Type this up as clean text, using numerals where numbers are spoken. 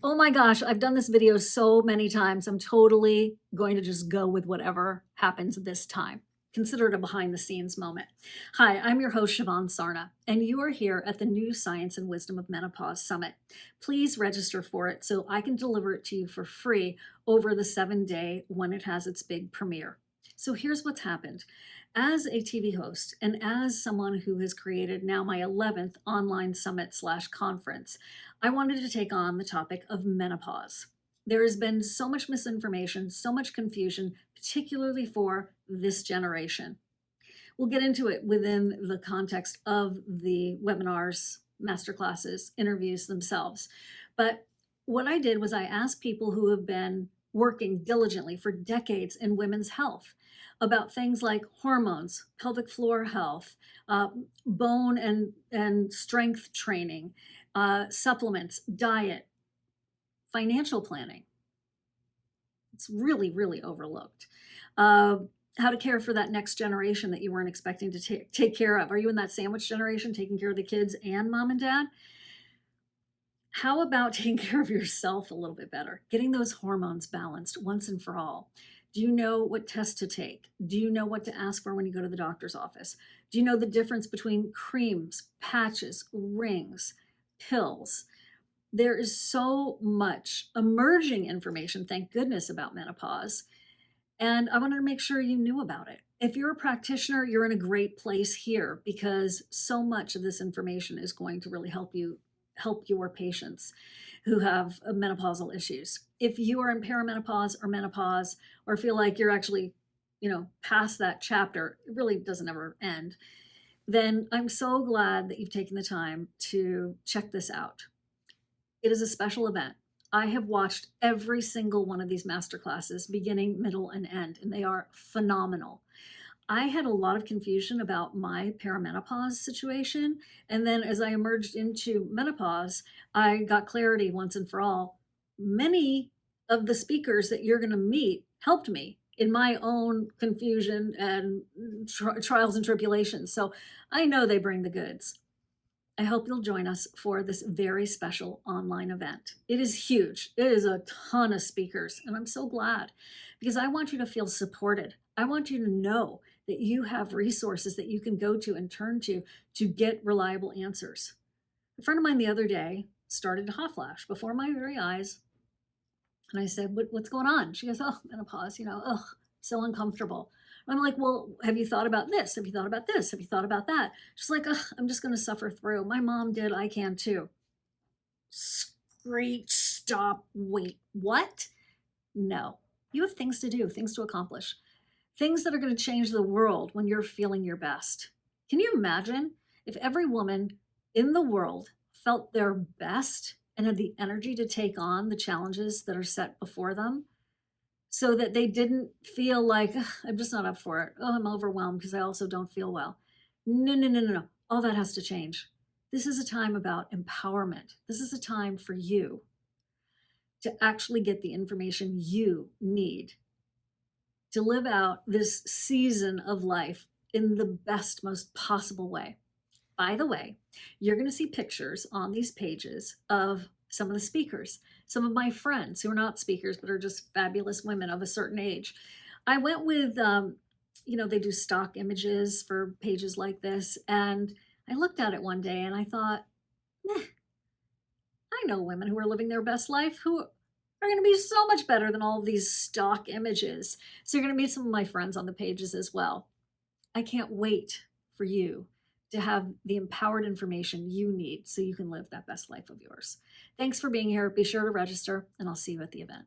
Oh my gosh, I've done this video so many times. I'm totally going to just go with whatever happens this time. Consider it a behind the scenes moment. Hi, I'm your host, Siobhan Sarna, and you are here at the New Science and Wisdom of Menopause Summit. Please register for it so I can deliver it to you for free over the 7-day when it has its big premiere. So here's what's happened. As a TV host and as someone who has created now my 11th online summit/conference, I wanted to take on the topic of menopause. There has been so much misinformation, so much confusion, particularly for this generation. We'll get into it within the context of the webinars, masterclasses, interviews themselves. But what I did was I asked people who have been working diligently for decades in women's health about things like hormones, pelvic floor health, bone and strength training, supplements, diet, financial planning. It's really, really overlooked. How to care for that next generation that you weren't expecting to take care of. Are you in that sandwich generation, taking care of the kids and mom and dad? How about taking care of yourself a little bit better? Getting those hormones balanced once and for all. Do you know what tests to take? Do you know what to ask for when you go to the doctor's office? Do you know the difference between creams, patches, rings, pills? There is so much emerging information, thank goodness, about menopause. And I wanted to make sure you knew about it. If you're a practitioner, you're in a great place here because so much of this information is going to really help your patients who have menopausal issues. If you are in perimenopause or menopause or feel like you're actually, past that chapter, it really doesn't ever end, then I'm so glad that you've taken the time to check this out. It is a special event. I have watched every single one of these masterclasses, beginning, middle, and end, and they are phenomenal. I had a lot of confusion about my perimenopause situation. And then as I emerged into menopause, I got clarity once and for all. Many of the speakers that you're going to meet helped me in my own confusion and trials and tribulations. So I know they bring the goods. I hope you'll join us for this very special online event. It is huge. It is a ton of speakers, and I'm so glad because I want you to feel supported. I want you to know that you have resources that you can go to and turn to get reliable answers. A friend of mine the other day started a hot flash before my very eyes, and I said, what's going on? She goes, oh, menopause, so uncomfortable. I'm like, well, have you thought about this? Have you thought about this? Have you thought about that? She's like, I'm just going to suffer through. My mom did. I can too. Screech, stop, wait. What? No. You have things to do, things to accomplish, things that are going to change the world when you're feeling your best. Can you imagine if every woman in the world felt their best and had the energy to take on the challenges that are set before them? So that they didn't feel like, I'm just not up for it. Oh, I'm overwhelmed because I also don't feel well. No, no, no, no, no. All that has to change. This is a time about empowerment. This is a time for you to actually get the information you need to live out this season of life in the best, most possible way. By the way, you're going to see pictures on these pages of some of the speakers, some of my friends who are not speakers, but are just fabulous women of a certain age. I went with, they do stock images for pages like this. And I looked at it one day and I thought, I know women who are living their best life who are going to be so much better than all of these stock images. So you're going to meet some of my friends on the pages as well. I can't wait for you to have the empowered information you need so you can live that best life of yours. Thanks for being here. Be sure to register, and I'll see you at the event.